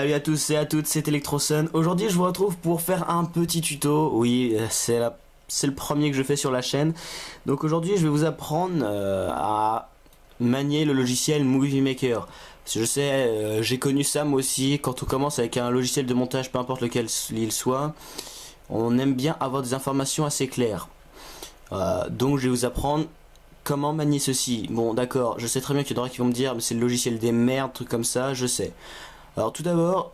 Salut à tous et à toutes, c'est Electrosun. Aujourd'hui je vous retrouve pour faire un petit tuto. Oui, c'est le premier que je fais sur la chaîne. Donc aujourd'hui je vais vous apprendre à manier le logiciel Movie Maker. Parce que je sais, j'ai connu ça moi aussi. Quand on commence avec un logiciel de montage, peu importe lequel il soit, on aime bien avoir des informations assez claires. Donc je vais vous apprendre comment manier ceci. Bon d'accord, je sais très bien qu'il y en aura qui vont me dire mais c'est le logiciel des merdes, trucs comme ça, je sais. Alors tout d'abord,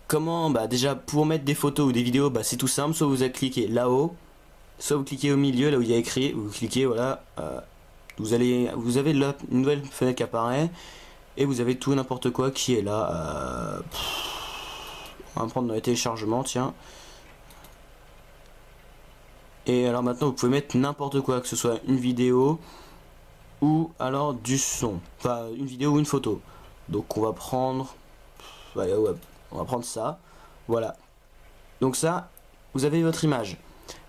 comment, déjà pour mettre des photos ou des vidéos, c'est tout simple, soit vous cliquez là-haut, soit vous cliquez au milieu là où il y a écrit, vous cliquez voilà, vous avez là une nouvelle fenêtre qui apparaît et vous avez tout n'importe quoi qui est là. On va prendre dans les téléchargements, tiens. Et alors maintenant vous pouvez mettre n'importe quoi, que ce soit une vidéo ou alors du son, enfin une vidéo ou une photo. Donc on va prendre, ouais, on va prendre ça, voilà. Donc ça, vous avez votre image.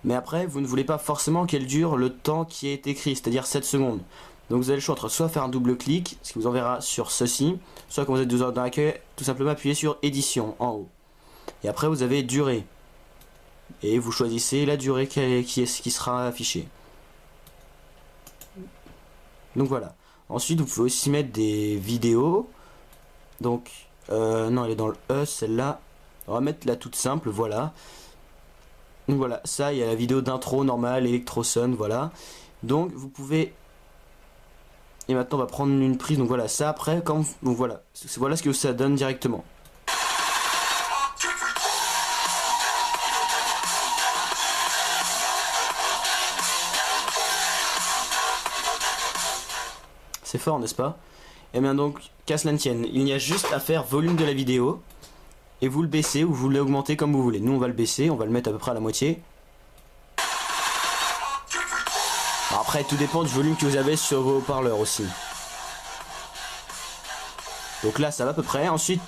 Mais après, vous ne voulez pas forcément qu'elle dure le temps qui est écrit, c'est-à-dire 7 secondes. Donc vous avez le choix entre soit faire un double clic, ce qui vous enverra sur ceci, soit quand vous êtes dans l'accueil, tout simplement appuyer sur édition en haut. Et après vous avez durée. Et vous choisissez la durée qui sera affichée. Donc voilà. Ensuite vous pouvez aussi mettre des vidéos. Donc non, elle est dans le E, celle-là. On va mettre la toute simple, voilà. Donc voilà, ça, il y a la vidéo d'intro normale, Electrosun, voilà. Donc vous pouvez... Et maintenant on va prendre une prise, donc voilà, ça après, donc voilà. Voilà ce que ça donne directement. C'est fort, n'est-ce pas? Et bien donc, qu'à cela ne tienne, il y a juste à faire volume de la vidéo. Et vous le baissez ou vous l'augmentez comme vous voulez. Nous on va le baisser, on va le mettre à peu près à la moitié. Alors après tout dépend du volume que vous avez sur vos haut-parleurs aussi. Donc là ça va à peu près. Ensuite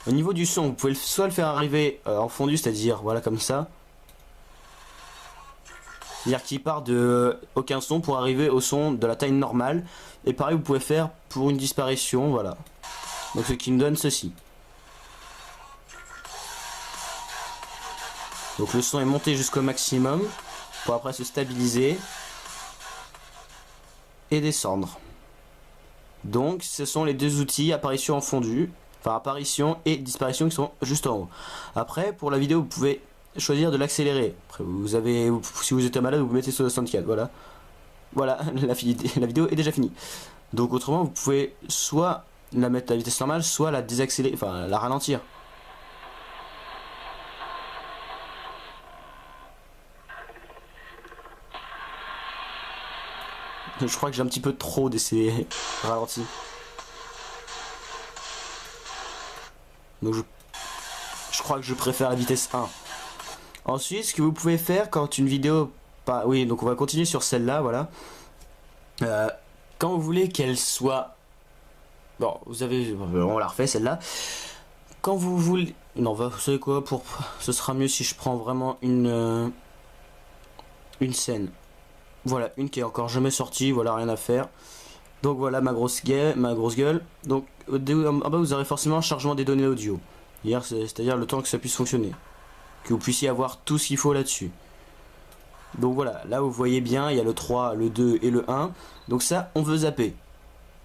au niveau du son, vous pouvez soit le faire arriver en fondu, c'est-à-dire voilà comme ça. C'est-à-dire qu'il part de aucun son pour arriver au son de la taille normale. Et pareil vous pouvez faire pour une disparition, voilà. Donc ce qui me donne ceci. Donc le son est monté jusqu'au maximum pour après se stabiliser et descendre. Donc ce sont les deux outils, apparition en fondu, enfin apparition et disparition, qui sont juste en haut. Après pour la vidéo vous pouvez choisir de l'accélérer. Après si vous êtes malade vous mettez sur 64, voilà. Voilà, la vidéo est déjà finie. Donc autrement vous pouvez soit la mettre à la vitesse normale, soit la désaccélérer, enfin la ralentir. Je crois que j'ai un petit peu trop d'essais ralentis. Donc je crois que je préfère la vitesse 1. Ensuite, ce que vous pouvez faire quand une vidéo... Oui, donc on va continuer sur celle-là, voilà. Quand vous voulez qu'elle soit... Bon, on la refait celle-là. Quand vous voulez... Non, vous savez quoi, ce sera mieux si je prends vraiment une scène. Voilà, une qui est encore jamais sortie, voilà, rien à faire. Donc voilà ma grosse gueule. Donc en bas vous aurez forcément un chargement des données audio. C'est-à-dire le temps que ça puisse fonctionner. Que vous puissiez avoir tout ce qu'il faut là-dessus. Donc voilà, là vous voyez bien, il y a le 3, le 2 et le 1. Donc ça, on veut zapper.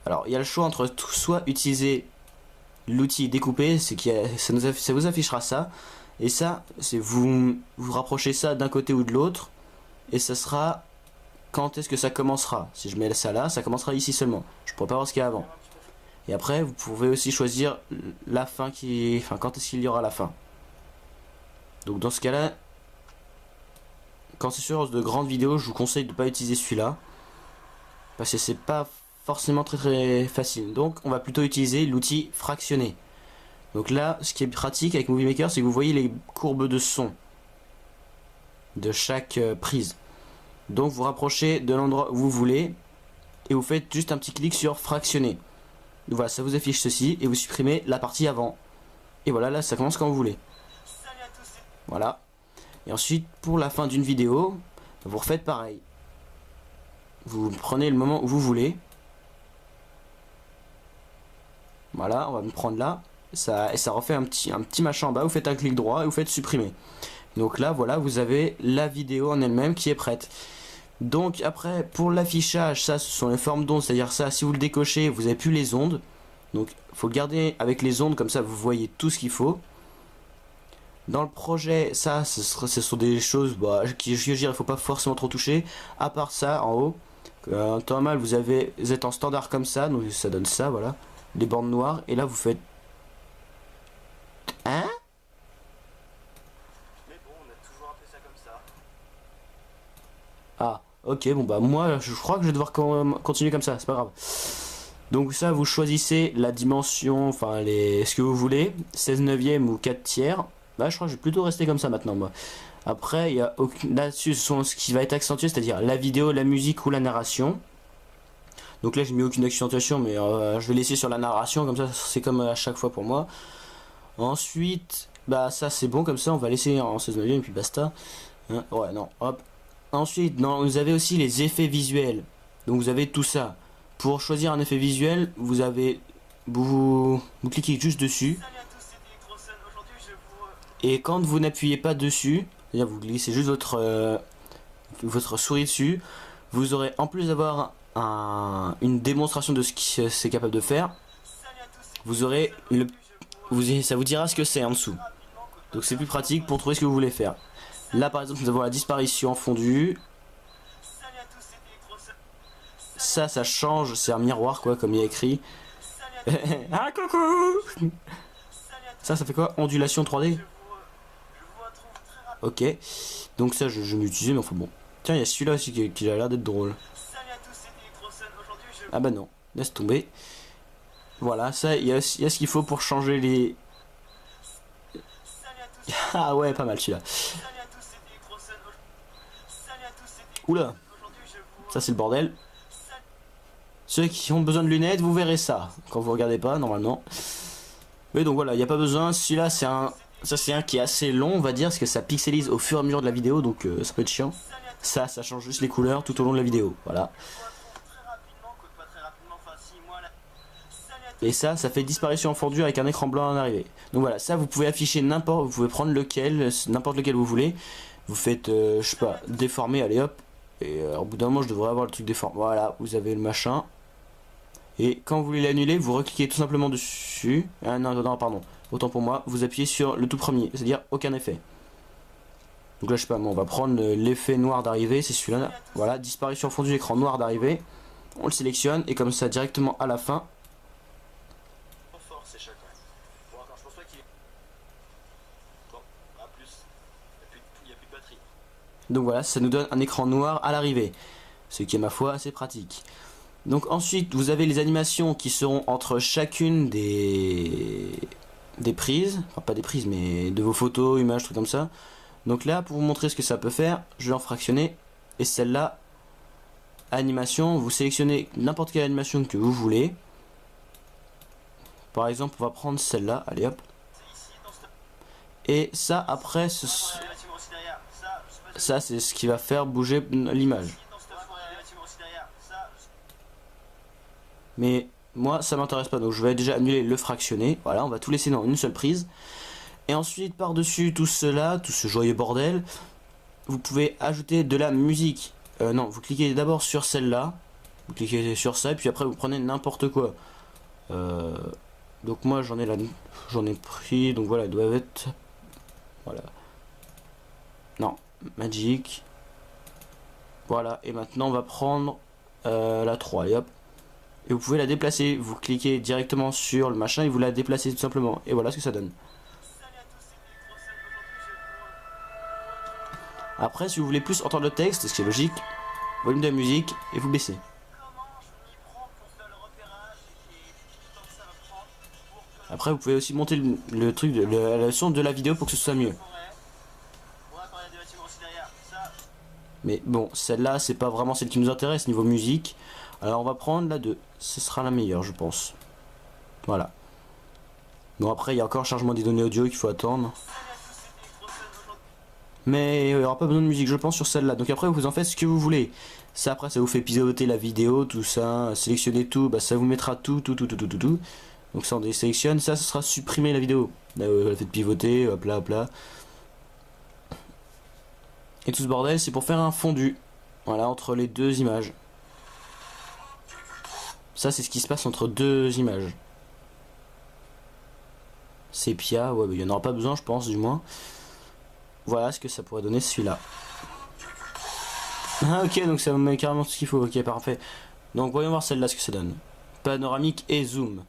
Alors il y a le choix entre soit utiliser l'outil découpé, ça vous affichera ça. Et ça, c'est vous rapprochez ça d'un côté ou de l'autre. Et ça sera... Quand est-ce que ça commencera? Si je mets ça là, ça commencera ici seulement. Je pourrais pas voir ce qu'il y a avant. Et après, vous pouvez aussi choisir la fin enfin, quand est-ce qu'il y aura la fin. Donc dans ce cas-là, quand c'est sur de grandes vidéos, je vous conseille de ne pas utiliser celui-là. Parce que c'est pas forcément très facile. Donc on va plutôt utiliser l'outil fractionné. Donc là, ce qui est pratique avec Movie Maker, c'est que vous voyez les courbes de son de chaque prise. Donc vous rapprochez de l'endroit où vous voulez et vous faites juste un petit clic sur fractionner. Donc voilà, ça vous affiche ceci et vous supprimez la partie avant. Et voilà, là ça commence quand vous voulez. Voilà. Et ensuite pour la fin d'une vidéo, vous refaites pareil. Vous prenez le moment où vous voulez. Voilà, on va me prendre là. ça, et ça refait un petit machin en bas. Vous faites un clic droit et vous faites supprimer. Donc là, voilà, vous avez la vidéo en elle-même qui est prête. Donc après, pour l'affichage, ça, ce sont les formes d'ondes. C'est-à-dire ça, si vous le décochez, vous n'avez plus les ondes. Donc, il faut le garder avec les ondes, comme ça, vous voyez tout ce qu'il faut. Dans le projet, ça, ce sont des choses qui, je dirais, il ne faut pas forcément trop toucher. À part ça, en haut, en temps normal, vous êtes en standard comme ça, donc ça donne ça, voilà. Les bornes noires, et là, vous faites... Hein? Mais bon, on a toujours appelé ça comme ça. Ah, ok, bon bah moi, je crois que je vais devoir continuer comme ça, c'est pas grave. Donc ça, vous choisissez la dimension, enfin, ce que vous voulez, 16 neuvième ou 4 tiers. Bah, je crois que je vais plutôt rester comme ça maintenant, moi. Après, il y a là-dessus, ce qui va être accentué, c'est-à-dire la vidéo, la musique ou la narration. Donc là, j'ai mis aucune accentuation, mais je vais laisser sur la narration, comme ça, c'est comme à chaque fois pour moi. Ensuite, bah ça, c'est bon, comme ça, on va laisser en 16 neuvième, et puis basta. Hein, ouais, non, hop. Ensuite, non, vous avez aussi les effets visuels. Donc vous avez tout ça. Pour choisir un effet visuel, vous cliquez juste dessus. Salut à tous, c'était Crosson. Aujourd'hui, je vous... Et quand vous n'appuyez pas dessus, c'est-à-dire vous glissez juste votre souris dessus, vous aurez, en plus d'avoir une démonstration de ce que c'est capable de faire, Salut à tous, c'est vous aurez Crosson. Aujourd'hui, ça vous dira ce que c'est en dessous. rapidement, code Donc c'est plus pratique pour trouver ce que vous voulez faire. Là par exemple, nous avons la disparition fondue. Salut à tous, c'était Crosson. Ça change, c'est un miroir quoi, comme il y a écrit. Salut à tous, Ah coucou. salut à tous. Ça fait quoi? Ondulation 3D? Je vous retrouve très rapidement. Ok. Donc ça je vais l'utiliser, mais enfin bon. Tiens, il y a celui-là aussi qui a l'air d'être drôle. Salut à tous, c'était Crosson. Aujourd'hui, je Ah bah non, laisse tomber. Voilà, ça, il y a ce qu'il faut pour changer les... Salut à tous, Ah ouais, pas mal celui-là. salut à tous, c'était Crosson. Salut à tous, c'était Oula, Aujourd'hui, je vous... ça c'est le bordel. Salut- Ceux qui ont besoin de lunettes, vous verrez ça. Quand vous regardez pas, normalement. Mais donc voilà, il n'y a pas besoin. Celui-là, c'est un qui est assez long, on va dire, parce que ça pixelise au fur et à mesure de la vidéo, donc ça peut être chiant. Salut à tous, Ça change juste les couleurs tout au long de la vidéo. Voilà. je vous retrouve très rapidement, quoique pas très rapidement, enfin si, moi là... Salut à tous. Et ça fait disparition en fondue avec un écran blanc en arrivée. Donc voilà, ça vous pouvez afficher n'importe, vous pouvez prendre n'importe lequel vous voulez. Vous faites, je sais pas, déformer, allez hop. Et au bout d'un moment, je devrais avoir le truc déformé. Voilà, vous avez le machin. Et quand vous voulez l'annuler, vous recliquez tout simplement dessus. Ah non, pardon. Autant pour moi, vous appuyez sur le tout premier, c'est-à-dire aucun effet. Donc là, je sais pas, on va prendre l'effet noir d'arrivée, c'est celui-là. Voilà, disparition fondue, écran noir d'arrivée. On le sélectionne et comme ça, directement à la fin, Fort, c'est chacun. Bon, encore, je pense pas qu'il est... Bon, à plus. Il n'y a plus de batterie. donc voilà, ça nous donne un écran noir à l'arrivée. Ce qui est ma foi assez pratique. Donc ensuite, vous avez les animations qui seront entre chacune des prises. Enfin pas des prises, mais de vos photos, images, trucs comme ça. Donc là, pour vous montrer ce que ça peut faire, je vais en fractionner. Et celle-là, animation, vous sélectionnez n'importe quelle animation que vous voulez. Par exemple, on va prendre celle-là, allez hop. C'est ici, dans ce... Et ça, après, Il y a la team aussi derrière. Ça, je sais pas... ça c'est ce qui va faire bouger l'image. Ici, dans ce four, il y a la team aussi derrière. Ça, Mais moi ça m'intéresse pas, donc je vais déjà annuler le fractionner. Voilà, on va tout laisser dans une seule prise. Et ensuite par dessus tout cela, tout ce joyeux bordel, vous pouvez ajouter de la musique. Non, vous cliquez d'abord sur celle-là, vous cliquez sur ça et puis après vous prenez n'importe quoi. Donc moi j'en ai pris, donc voilà, ils doivent être, voilà, non, Magic. Voilà, et maintenant on va prendre la 3 et hop. Et vous pouvez la déplacer, vous cliquez directement sur le machin et vous la déplacez tout simplement. Et voilà ce que ça donne. salut à tous, c'était Crosson. Aujourd'hui, je vous... Après, si vous voulez plus entendre le texte, ce qui est logique, volume de la musique et vous baissez. Comment je m'y prends pour faire le repérage et le temps que ça va prendre pour que Après, vous pouvez aussi monter le truc, le son de la vidéo pour que ce soit mieux. la forêt... Ouais, quand il y a des bâtiments aussi derrière. Ça, Mais bon, celle-là, c'est pas vraiment celle qui nous intéresse niveau musique. Alors on va prendre la 2. Ce sera la meilleure, je pense. Voilà. Bon, après, il y a encore le chargement des données audio qu'il faut attendre. salut à tous, c'était Crosson. Aujourd'hui, Mais il n'y aura pas besoin de musique, je pense, sur celle-là. Donc après, vous en faites ce que vous voulez. Ça, après, ça vous fait piloter la vidéo, tout ça. Sélectionnez tout, bah, ça vous mettra tout. Donc ça on désélectionne, ça ce sera supprimer la vidéo. Là, le fait de pivoter, hop là, hop là. Et tout ce bordel c'est pour faire un fondu. Voilà, entre les deux images. Ça c'est ce qui se passe entre deux images. Sépia, ouais, il n'y en aura pas besoin je pense du moins. Voilà ce que ça pourrait donner celui-là. Ah ok, donc ça me met carrément ce qu'il faut, ok parfait. Donc voyons voir celle-là ce que ça donne. Panoramique et zoom.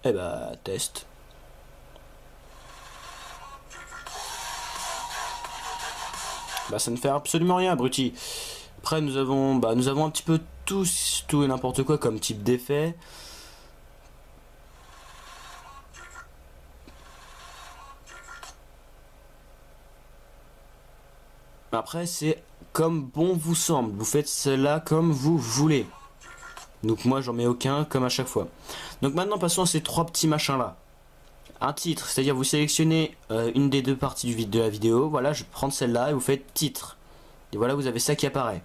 Eh bah test. Bah ça ne fait absolument rien abruti. Après nous avons un petit peu tout et n'importe quoi comme type d'effet. Après c'est comme bon vous semble. Vous faites cela comme vous voulez. Donc moi j'en mets aucun comme à chaque fois. Donc maintenant passons à ces trois petits machins là. Un titre, c'est-à-dire vous sélectionnez une des deux parties de la vidéo. Voilà, je vais prendre celle-là et vous faites titre. Et voilà, vous avez ça qui apparaît.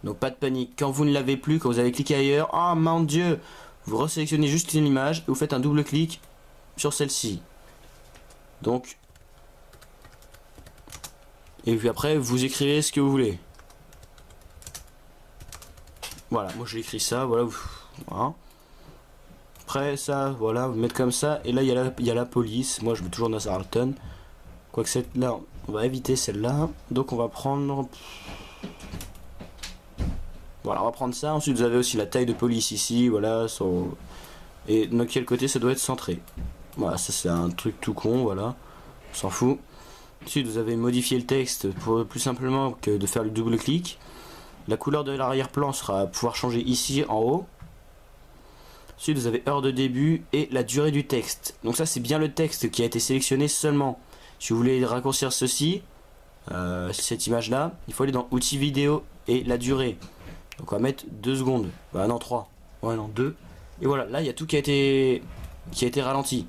Donc pas de panique. Quand vous ne l'avez plus, quand vous avez cliqué ailleurs, oh mon dieu, vous resélectionnez juste l'image et vous faites un double clic sur celle-ci. Donc, et puis après vous écrivez ce que vous voulez. Voilà, moi j'ai écrit ça, voilà. Voilà. Après ça, voilà, vous mettez comme ça. Et là il y a la police. Moi je mets toujours Nazarleton. Quoique celle-là, on va éviter celle-là. Donc on va prendre... Voilà, on va prendre ça. Ensuite vous avez aussi la taille de police ici. Voilà. Et de quel côté ça doit être centré. Voilà, ça c'est un truc tout con, voilà. On s'en fout. Ensuite vous avez modifié le texte pour plus simplement que de faire le double clic. La couleur de l'arrière-plan sera à pouvoir changer ici en haut. Ensuite vous avez heure de début et la durée du texte. Donc ça c'est bien le texte qui a été sélectionné seulement. Si vous voulez raccourcir ceci, cette image là, il faut aller dans outils vidéo et la durée. Donc on va mettre 2 secondes. Bah non 3. Ouais non 2. Et voilà, là il y a tout qui a été ralenti.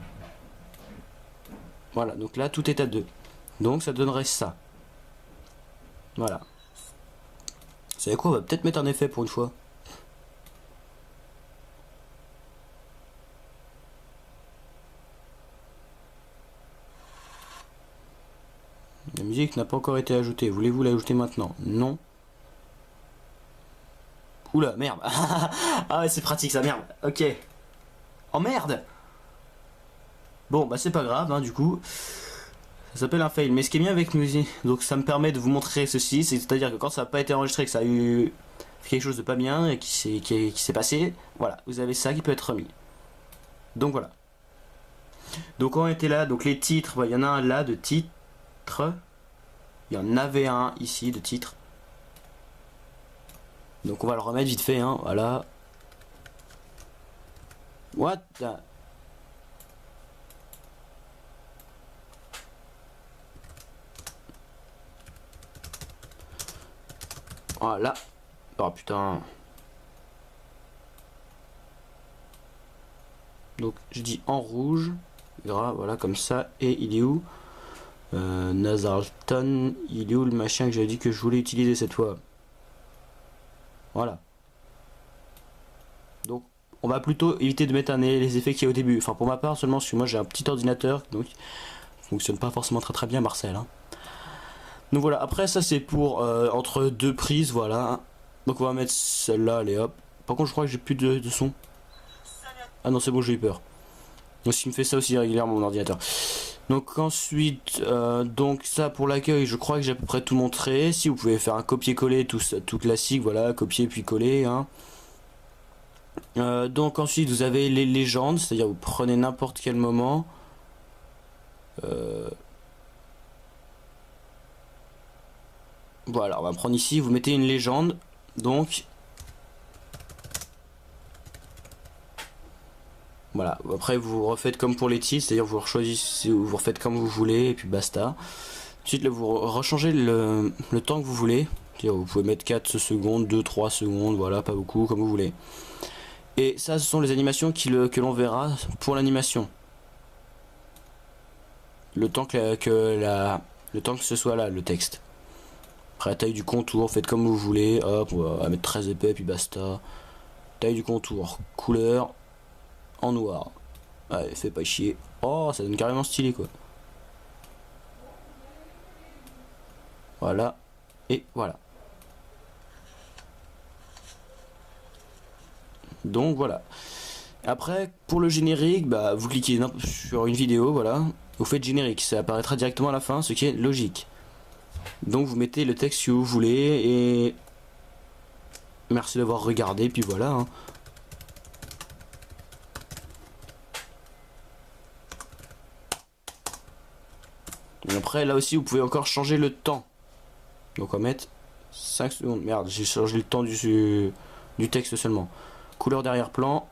Voilà, donc là tout est à 2. Donc ça donnerait ça. Voilà. Vous savez quoi, on va peut-être mettre un effet pour une fois. La musique n'a pas encore été ajoutée. Voulez-vous l'ajouter maintenant? Non. Oula, merde. Ah ouais, c'est pratique ça, merde. Ok. Oh merde. Bon, bah c'est pas grave, hein, du coup. Ça s'appelle un fail. Mais ce qui est bien avec musique, donc ça me permet de vous montrer ceci. C'est-à-dire que quand ça n'a pas été enregistré, que ça a eu quelque chose de pas bien et qui s'est passé, voilà, vous avez ça qui peut être remis. Donc voilà. Donc on était là, donc les titres, il y en a un là de titre. Il y en avait un ici de titre. Donc on va le remettre vite fait, hein, voilà. What the... Voilà. Oh putain. Donc je dis en rouge. Voilà comme ça. Et il est où Nazarleton, il est où le machin que j'avais dit que je voulais utiliser cette fois? Voilà. Donc on va plutôt éviter de mettre les effets qu'il y a au début. Enfin pour ma part seulement parce que moi j'ai un petit ordinateur donc fonctionne pas forcément très bien Marcel. Hein. Donc voilà, après ça c'est pour entre deux prises, voilà. Donc on va mettre celle-là, allez hop. Par contre je crois que j'ai plus de son. Ah non c'est bon, j'ai eu peur. Donc il me fait ça aussi régulièrement mon ordinateur. Donc ensuite, donc ça pour l'accueil, je crois que j'ai à peu près tout montré. Si vous pouvez faire un copier-coller tout classique, voilà, copier puis coller. Hein. Donc ensuite vous avez les légendes, c'est-à-dire vous prenez n'importe quel moment. Voilà, on va prendre ici, vous mettez une légende, donc voilà, après vous refaites comme pour les titres, c'est-à-dire vous choisissez, vous refaites comme vous voulez et puis basta. Ensuite là vous rechangez le temps que vous voulez, c'est-à-dire vous pouvez mettre 4 secondes, 2, 3 secondes, voilà, pas beaucoup, comme vous voulez. Et ça ce sont les animations que l'on verra pour l'animation. Le temps que ce soit là, le texte. Après la taille du contour, faites comme vous voulez, hop, on va mettre très épais puis basta. Taille du contour, couleur en noir. Allez, fais pas chier. Oh, ça donne carrément stylé quoi. Voilà. Et voilà. Donc voilà. Après, pour le générique, bah, vous cliquez sur une vidéo, voilà. Vous faites générique, ça apparaîtra directement à la fin, ce qui est logique. Donc vous mettez le texte que vous voulez et merci d'avoir regardé, puis voilà. Hein. Et après, là aussi, vous pouvez encore changer le temps. Donc on va mettre 5 secondes. Merde, j'ai changé le temps du texte seulement. Couleur d'arrière-plan.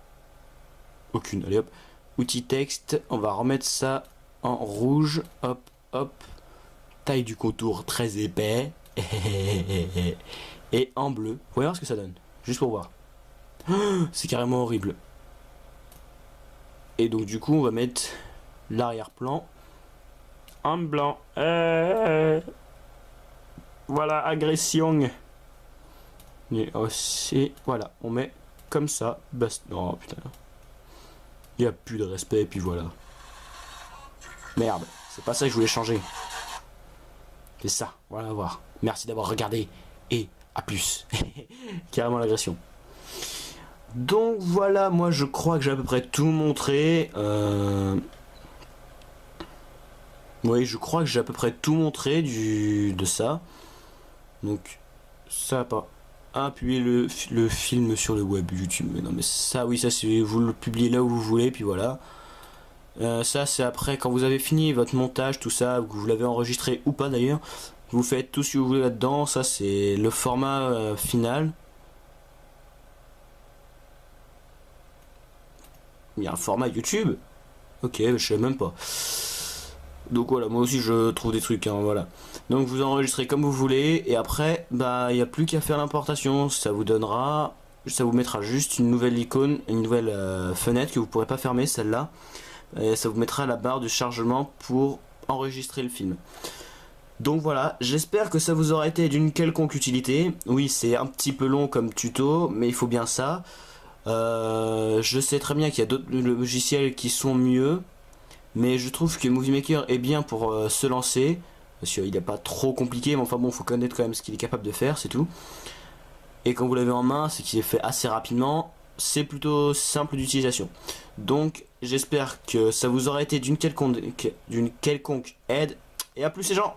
Aucune. Allez hop. Outil texte. On va remettre ça en rouge. Hop, hop. Taille du contour très épais. Et en bleu. Vous voyez voir ce que ça donne. Juste pour voir. C'est carrément horrible. Et donc du coup, on va mettre l'arrière-plan en blanc. Voilà, agression. Et aussi, voilà, on met comme ça. Basta. Oh putain. Il n'y a plus de respect, puis voilà. Merde, c'est pas ça que je voulais changer. C'est ça, voilà, voir. Merci d'avoir regardé et à plus. Carrément l'agression. Donc voilà, moi je crois que j'ai à peu près tout montré. Oui, je crois que j'ai à peu près tout montré de ça. Donc ça pas appuyer le film sur le web YouTube. Mais non mais ça oui ça c'est vous le publiez là où vous voulez puis voilà. Ça c'est après quand vous avez fini votre montage tout ça, que vous l'avez enregistré ou pas d'ailleurs. Vous faites tout ce que vous voulez là-dedans. Ça c'est le format final. Il y a un format YouTube. Ok, je sais même pas. Donc voilà, moi aussi je trouve des trucs, hein, voilà. Donc vous enregistrez comme vous voulez et après, bah il n'y a plus qu'à faire l'importation. Ça vous donnera, ça vous mettra juste une nouvelle icône, une nouvelle fenêtre que vous pourrez pas fermer, celle-là. Et ça vous mettra la barre de chargement pour enregistrer le film. Donc voilà, j'espère que ça vous aura été d'une quelconque utilité. Oui, c'est un petit peu long comme tuto, mais il faut bien ça. Je sais très bien qu'il y a d'autres logiciels qui sont mieux. Mais je trouve que Movie Maker est bien pour se lancer. Parce qu'il n'est pas trop compliqué. Mais enfin bon, il faut connaître quand même ce qu'il est capable de faire, c'est tout. Et quand vous l'avez en main, c'est qu'il est fait assez rapidement. C'est plutôt simple d'utilisation. Donc j'espère que ça vous aura été d'une quelconque aide. Et à plus les gens!